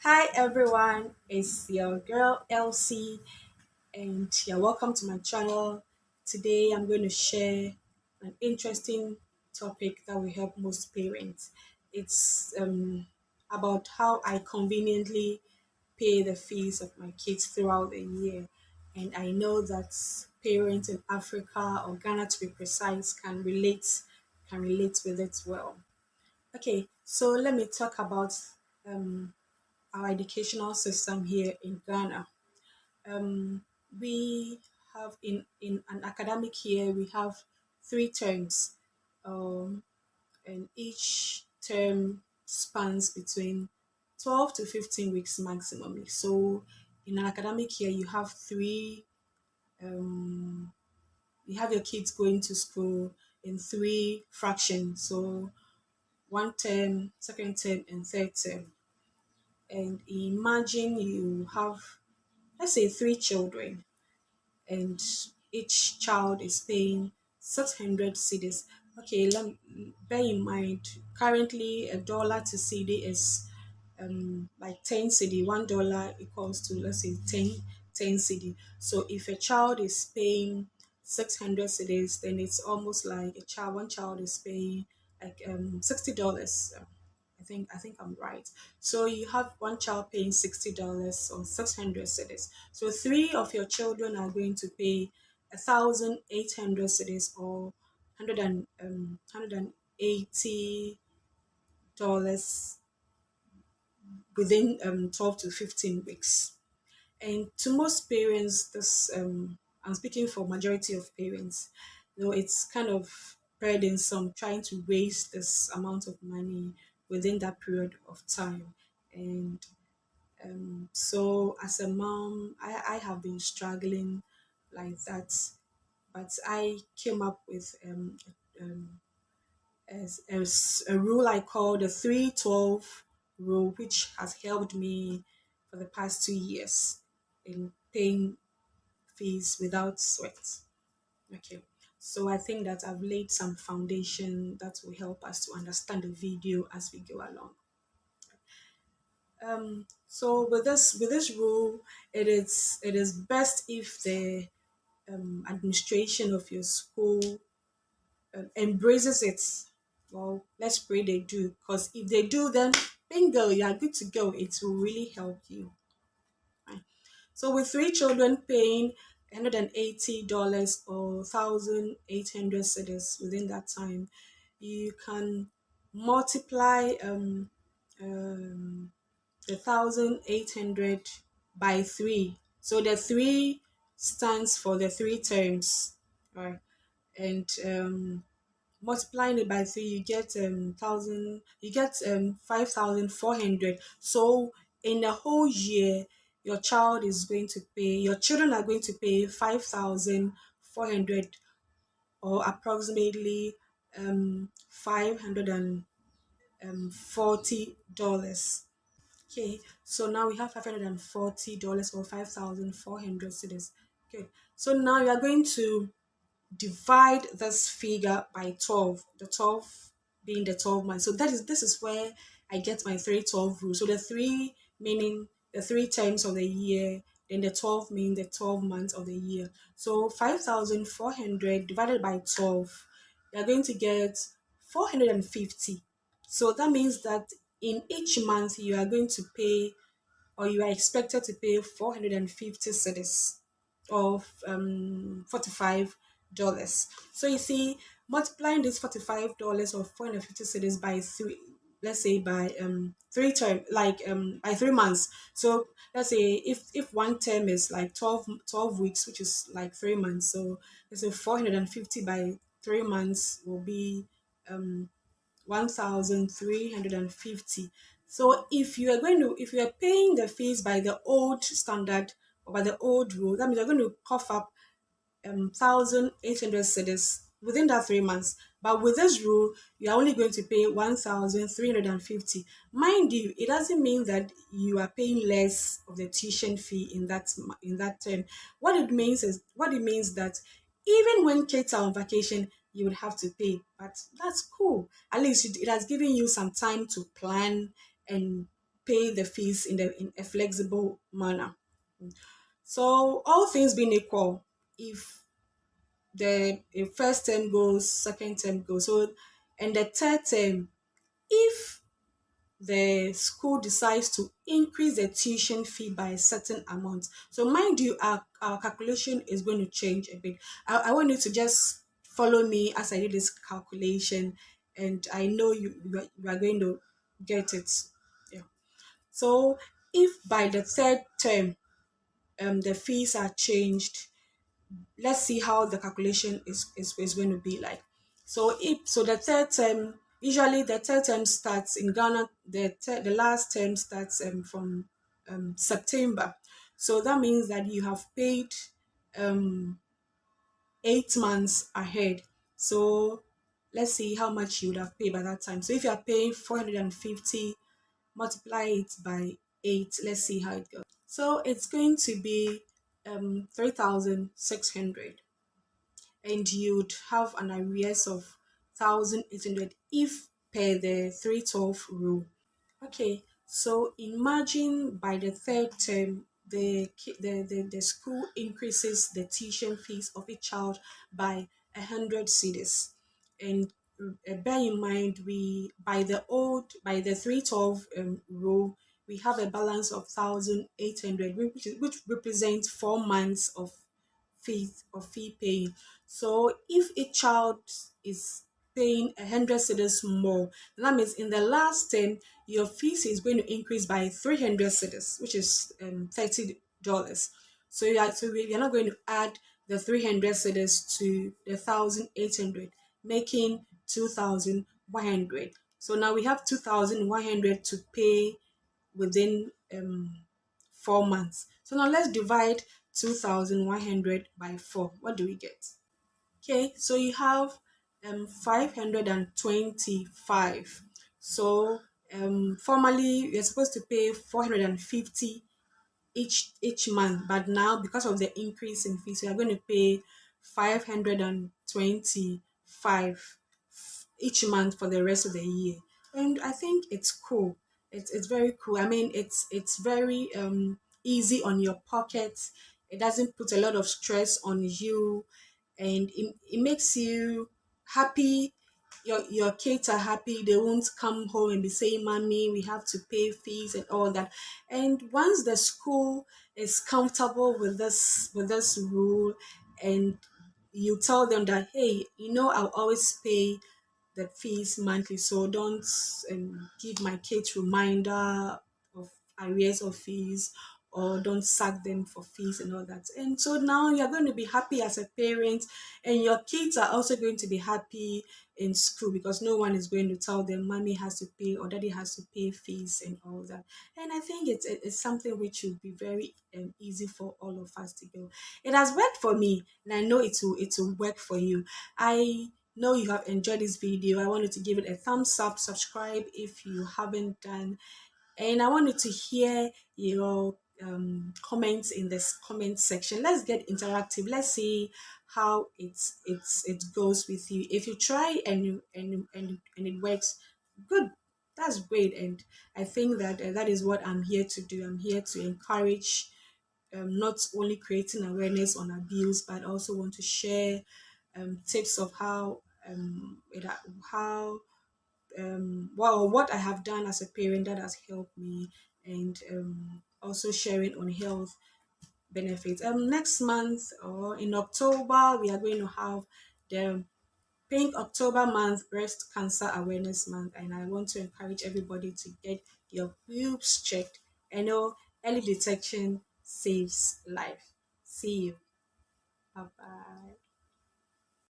Hi everyone, it's your girl Elsie, and you're welcome to my channel. Today I'm going to share an interesting topic that will help most parents. It's about how I conveniently pay the fees of my kids throughout the year. And I know that parents in Africa or Ghana to be precise can relate with it well. Okay, so let me talk about um, our educational system here in Ghana. Um, we have in an academic year we have three terms, um, and each term spans between 12 to 15 weeks maximum. So in an academic year, um, you have your kids going to school in three fractions. So one term, second term, and third term. And imagine you have, let's say, three children, and each child is paying 600 cedis. Okay, bear in mind, currently a dollar to cedi is like 10 cedi. $1 equals to, let's say, 10 cedi. So if a child is paying 600 cedis, then it's almost like one child is paying like $60. I think I'm right. So you have one child paying $60 or 600 cedis. So three of your children are going to pay 1,800 cedis or 180 dollars within 12 to 15 weeks. And to most parents, this I'm speaking for majority of parents, it's kind of burdensome trying to raise this amount of money within that period of time. And so as a mom, I have been struggling like that, but I came up with um, a rule I call the 312 rule, which has helped me for the past 2 years in paying fees without sweat. Okay. So I think that I've laid some foundation that will help us to understand the video as we go along. So with this rule, it is best if the administration of your school embraces it. Well, let's pray they do, because if they do, then bingo, you are good to go. It will really help you. Right. So with three children paying $180 or 1,800 cedis within that time, you can multiply the 1,800 by three. So the three stands for the three terms, right? And multiplying it by three, you get 5,400. So in the whole year, your children are going to pay 5,400, or approximately $540. Okay, so now we have $540 or 5,400 cedis. Okay, so now you are going to divide this figure by 12, the 12 being the 12 months. So this is where I get my 312 rule. So the three meaning the three times of the year, then the 12 mean the 12 months of the year. So 5,400 divided by 12, you're going to get 450. So that means that in each month you are going to pay, or you are expected to pay 450 cedis of $45. So you see, multiplying this $45 or 450 cedis by three, let's say by three term, like by 3 months. So let's say if one term is like 12 weeks, which is like 3 months. So let's say 450 by 3 months will be 1,350. So if you are paying the fees by the old standard or by the old rule, that means you're going to cough up 1,800 cedis within that 3 months. But with this rule, you are only going to pay 1,350. Mind you, it doesn't mean that you are paying less of the tuition fee in that term. What it means that even when kids are on vacation, you would have to pay. But that's cool. At least it has given you some time to plan and pay the fees in a flexible manner. So all things being equal, if the if first term goes, second term goes, so and the third term, if the school decides to increase the tuition fee by a certain amount. So mind you, our calculation is going to change a bit. I want you to just follow me as I do this calculation, and I know you are going to get it. Yeah. So if by the third term the fees are changed, let's see how the calculation is going to be like. So the third term, usually the third term starts in Ghana, the last term starts from September. So that means that you have paid um 8 months ahead. So let's see how much you would have paid by that time. So if you are paying 450, multiply it by 8. Let's see how it goes. So it's going to be 3,600, and you'd have an arrears of 1,800 if per the 312 rule. Okay, so imagine by the third term, the school increases the tuition fees of each child by 100 cedis. And bear in mind, we by the 312 rule, we have a balance of 1,800, which represents 4 months of fee paying. So if a child is paying 100 cedis more, that means in the last term your fees is going to increase by 300 cedis, which is $30. So we are not going to add the 300 cedis to the 1,800, making 2,100. So now we have 2,100 to pay within 4 months. So now let's divide 2,100 by 4. What do we get? Okay, so you have 525. So formerly you're supposed to pay 450 each month, but now because of the increase in fees, you are going to pay 525 each month for the rest of the year. And I think it's cool. It's very cool. I mean, it's very easy on your pocket. It doesn't put a lot of stress on you, and it makes you happy. Your kids are happy. They won't come home and be saying, "Mommy, we have to pay fees and all that." And once the school is comfortable with this rule, and you tell them that, "Hey, I'll always pay the fees monthly, so don't give my kids reminder of arrears of fees, or don't sack them for fees and all that." And so now you're going to be happy as a parent, and your kids are also going to be happy in school, because no one is going to tell them mommy has to pay or daddy has to pay fees and all that. And I think it's something which will be very easy for all of us to go. It has worked for me, and I know it will work for you. I know you have enjoyed this video. I wanted to give it a thumbs up, subscribe if you haven't done, and I wanted to hear your comments in this comment section. Let's get interactive. Let's see how it goes with you. If you try and it works, good. That's great. And I think that that is what I'm here to do. I'm here to encourage, not only creating awareness on abuse, but also want to share tips of how well, what I have done as a parent that has helped me, and also sharing on health benefits. Next month, or in October, we are going to have the Pink October month, Breast Cancer Awareness Month, and I want to encourage everybody to get your boobs checked. I know early detection saves life. See you. Bye bye.